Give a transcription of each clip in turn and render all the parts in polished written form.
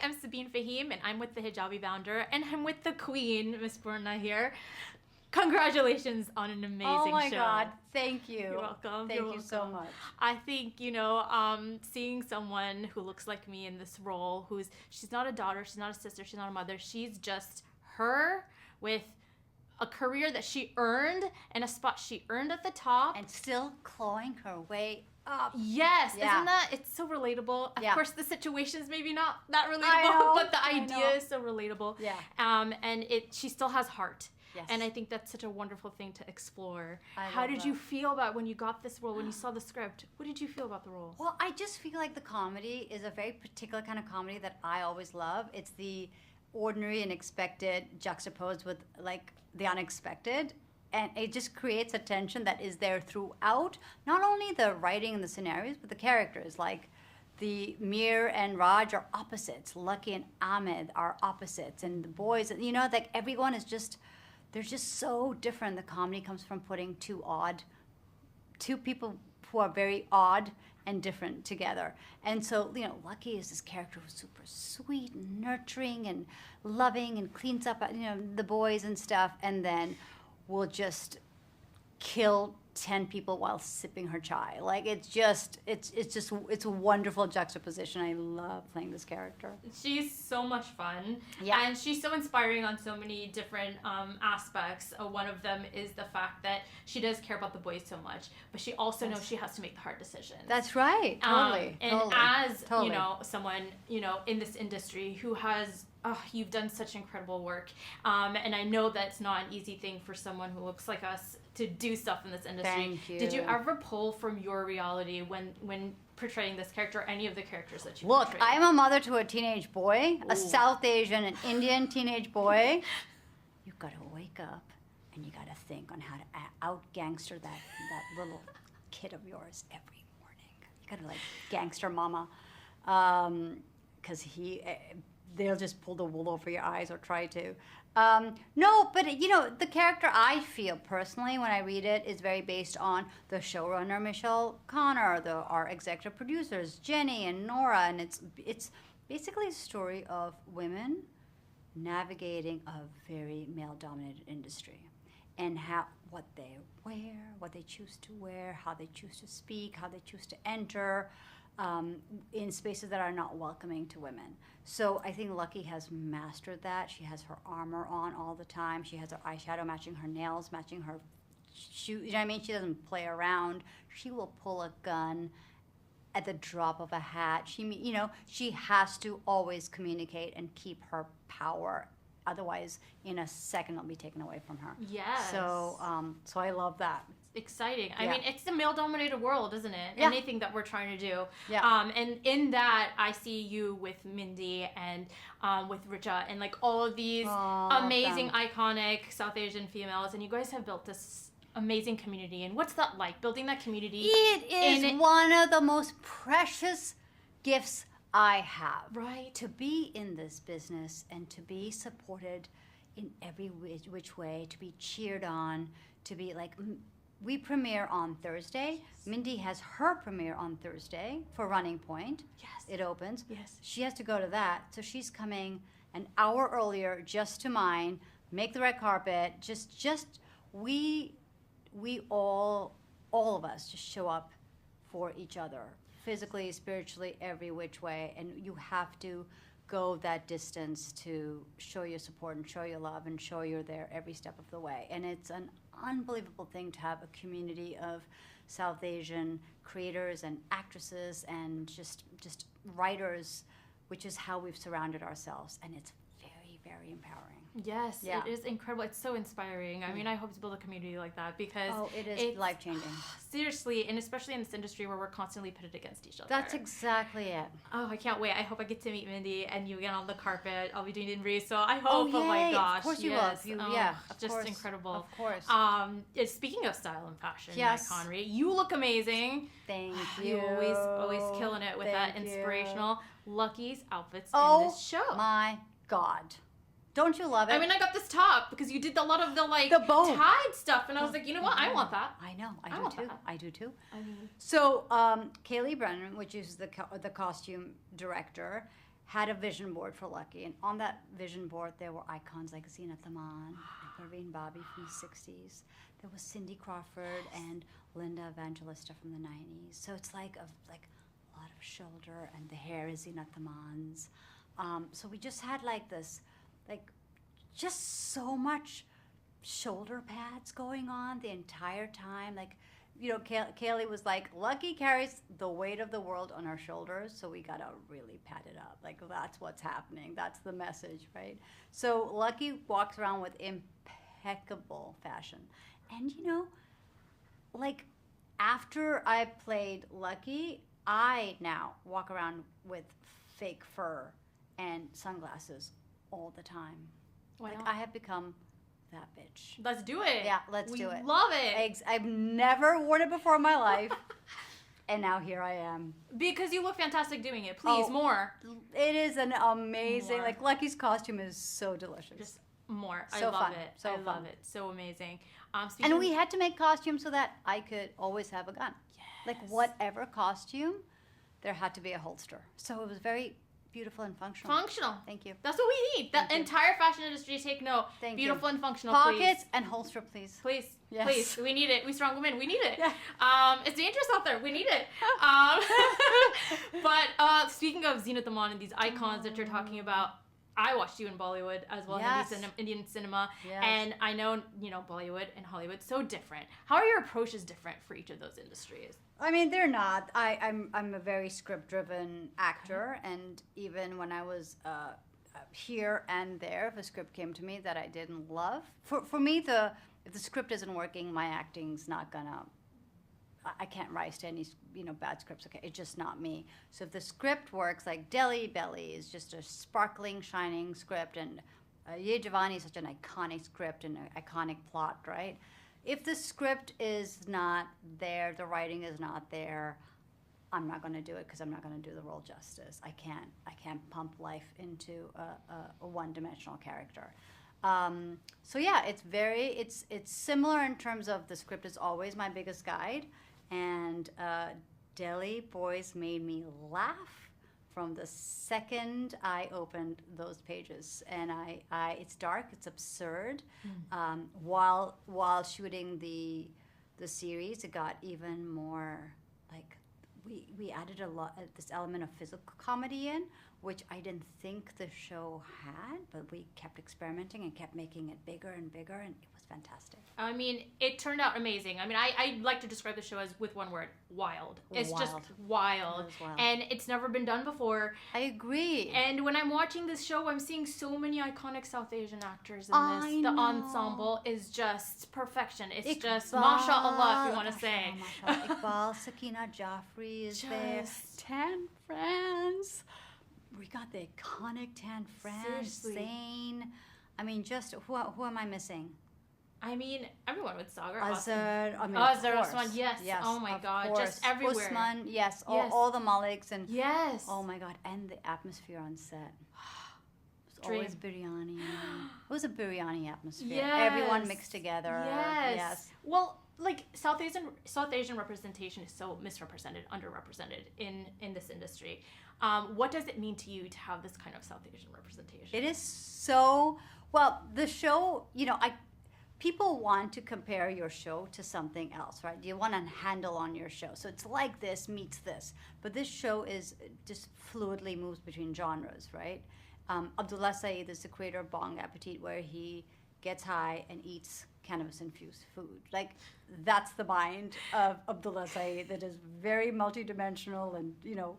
am Sabine Fahim, and I'm with the Hijabi Founder, and I'm with the Queen, Miss Poorna here. Congratulations on an amazing show. Oh my God, thank you. You're welcome. Thank you so much. I think, seeing someone who looks like me in this role, she's not a daughter, she's not a sister, she's not a mother, she's just her with a career that she earned and a spot she earned at the top. And still clawing her way up. Yes, isn't that? It's so relatable. Of course, the situation's maybe not that relatable, know, but the idea is so relatable. Yeah. And she still has heart. Yes. And I think that's such a wonderful thing to explore. How did you feel about when you got this role, when you saw the script? What did you feel about the role? Well, I just feel like the comedy is a very particular kind of comedy that I always love. It's the ordinary and expected juxtaposed with like the unexpected. And it just creates a tension that is there throughout, not only the writing and the scenarios, but the characters. Like the Mir and Raj are opposites. Lucky and Ahmed are opposites. And the boys, like everyone is just, they're just so different. The comedy comes from putting two people who are very odd and different together. And so, Lucky is this character who's super sweet and nurturing and loving and cleans up, the boys and stuff, and then will just kill 10 people while sipping her chai. Like it's a wonderful juxtaposition. I love playing this character. She's so much fun. Yeah. And she's so inspiring on so many different aspects. One of them is the fact that she does care about the boys so much, but she also knows she has to make the hard decisions. That's right. Totally. As someone, in this industry who has you've done such incredible work. And I know that's not an easy thing for someone who looks like us to do stuff in this industry. Thank you. Did you ever pull from your reality when portraying this character, or any of the characters that you Look, portrayed? I'm a mother to a teenage boy, a South Asian and Indian teenage boy. You've got to wake up and you got to think on how to out-gangster that little kid of yours every morning. You got to like gangster mama. Because they'll just pull the wool over your eyes or try to. No, but the character I feel personally when I read it is very based on the showrunner Michelle Connor, our executive producers Jenny and Nora, and it's basically a story of women navigating a very male-dominated industry and what they wear, what they choose to wear, how they choose to speak, how they choose to enter. In spaces that are not welcoming to women. So I think Lucky has mastered that. She has her armor on all the time. She has her eyeshadow matching her nails, matching her shoes. You know what I mean? She doesn't play around. She will pull a gun at the drop of a hat. She has to always communicate and keep her power. Otherwise, in a second, it'll be taken away from her. Yes. So I love that. Exciting. I mean, it's a male-dominated world, isn't it? Yeah. Anything that we're trying to do. Yeah. And in that, I see you with Mindy and with Richa and like all of these amazing, iconic South Asian females, and you guys have built this amazing community. And what's that like, building that community? It is one of the most precious gifts I have. Right. To be in this business and to be supported in every which way, to be cheered on, to be like... We premiere on Thursday. Yes. Mindy has her premiere on Thursday for Running Point. Yes. It opens. Yes. She has to go to that. So she's coming an hour earlier just to mine, make the red carpet. We all of us just show up for each other, physically, spiritually, every which way. And you have to go that distance to show your support and show your love and show you're there every step of the way. And it's an unbelievable thing to have a community of South Asian creators and actresses and just writers, which is how we've surrounded ourselves. And it's very, very empowering. Yes, it is incredible. It's so inspiring. I mean, I hope to build a community like that because it is life-changing. Seriously, and especially in this industry where we're constantly pitted against each other. That's exactly it. Oh, I can't wait. I hope I get to meet Mindy and you get on the carpet. I'll be doing Inri, so I hope. Oh my gosh. Of course you will. Just incredible. Of course. Speaking of style and fashion, Conry, you look amazing. Thank you. You always killing it with that inspirational Lucky's outfits in this show. Oh my God. Don't you love it? I mean, I got this top because you did a lot of the tied stuff, and I was like, you know what? I want that. I know. I do too. I mean, so Kaylee Brennan, which is the costume director, had a vision board for Lucky, and on that vision board there were icons like Zinat Aman and Parveen Bobby from the 60s. There was Cindy Crawford and Linda Evangelista from the 90s. So it's like a lot of shoulder, and the hair is Zinat Aman's. So we just had like this, like just so much shoulder pads going on the entire time. Like, you know, Kaylee was like, Lucky carries the weight of the world on her shoulders, so we gotta really pad it up. Like, that's what's happening. That's the message, right? So Lucky walks around with impeccable fashion. And, you know, like, after I played Lucky, I now walk around with fake fur and sunglasses all the time. Why like, not? I have become that bitch. Let's do it. Yeah, let's do it. We love it. I've never worn it before in my life, and now here I am. Because you look fantastic doing it. Please, more. It is an amazing, More. like, Lucky's costume is so delicious. Just more. So I love fun. it. So I fun. love it. So amazing. And we had to make costumes so that I could always have a gun. Yes. Like, whatever costume, there had to be a holster. So it was very beautiful and functional. Functional. Thank you. That's what we need. The Thank you. entire fashion industry, take note. Thank Beautiful you. and functional, Pockets and holster, please. Please. Yes. Please. We need it. We strong women. We need it. Yeah. It's dangerous out there. We need it. But speaking of Zinat Aman and these icons that you're talking about, I watched you in Bollywood as well, Yes. Indian cinema, Yes. and I know, you know, Bollywood and Hollywood so different. How are your approaches different for each of those industries? I mean, they're not. I'm a very script-driven actor, and even when I was here and there, if a script came to me that I didn't love, for me, if the script isn't working, my acting's not gonna. I can't rise to any, you know, bad scripts. Okay, it's just not me. So if the script works, like Deli Belly is just a sparkling, shining script, and Ye Javani is such an iconic script and an iconic plot, right? If the script is not there, the writing is not there, I'm not going to do it because I'm not going to do the role justice. I can't pump life into a one-dimensional character. So yeah, it's similar in terms of the script is always my biggest guide, and Deli Boys made me laugh from the second I opened those pages, and it's dark, it's absurd. While shooting the series, it got even more like we added a lot this element of physical comedy in, which I didn't think the show had, but we kept experimenting and kept making it bigger and bigger, and it was fantastic. I mean, it turned out amazing. I mean, I like to describe the show as with one word: wild. It's just wild. It was wild. And it's never been done before. I agree. And when I'm watching this show, I'm seeing so many iconic South Asian actors in I this. The know. ensemble is just perfection. It's just Iqbal, mashallah, if you want to say. mashallah. Iqbal, Sakina Jaffrey is there. Tan France. We got the iconic Tan France, Seriously. Zayn. I mean, just who am I missing? I mean, everyone with Sagar. Azhar. I mean, Azhar, of course. Osman, yes. Oh my of God, course. just everywhere. Usman, yes. Yes. All the Maliks and Yes. oh my God, and the atmosphere on set. It was Dream. always biryani. It was a biryani atmosphere. Yes. Everyone mixed together. Yes. Well, like South Asian representation is so misrepresented, underrepresented in this industry. What does it mean to you to have this kind of South Asian representation? It is so well. The show, you know, people want to compare your show to something else, right? You want a handle on your show, so it's like this meets this. But this show is just fluidly moves between genres, right? Abdullah Saeed is the creator of Bong Appetit, where he gets high and eats cannabis-infused food. Like, that's the mind of Abdullah Saeed that is very multidimensional and, you know,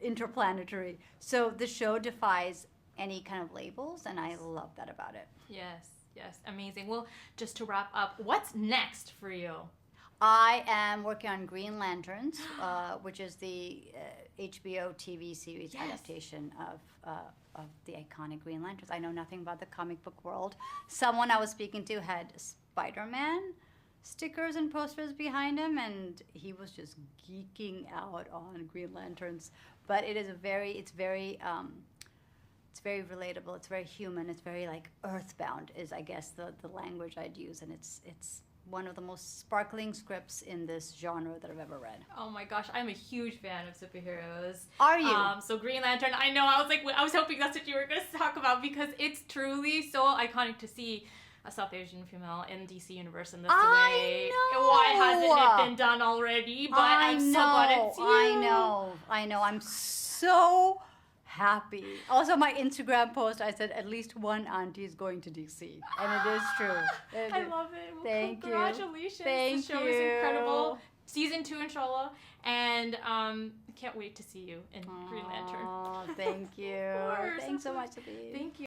interplanetary. So the show defies any kind of labels, and I love that about it. Yes, amazing. Well, just to wrap up, what's next for you? I am working on Green Lanterns, which is the HBO TV series adaptation of the iconic Green Lanterns. I know nothing about the comic book world. Someone I was speaking to had Spider-Man stickers and posters behind him, and he was just geeking out on Green Lanterns. But it's very relatable. It's very human. It's very like earthbound is, I guess, the language I'd use, and it's one of the most sparkling scripts in this genre that I've ever read. Oh my gosh, I'm a huge fan of superheroes. Are you? So Green Lantern, I know, I was hoping that's what you were going to talk about because it's truly so iconic to see a South Asian female in DC Universe in this way. know. Why hasn't it been done already? But I'm so glad it's you. I know. I'm so happy. Also, my Instagram post, I said at least one auntie is going to DC, and it is true. I love it. Well, Thank you. Congratulations. Thank the show you. is incredible. Season 2, inshallah. And can't wait to see you in Green Lantern. Oh, thank you. Of course, Thanks so of much, course. Abhi. Thank you.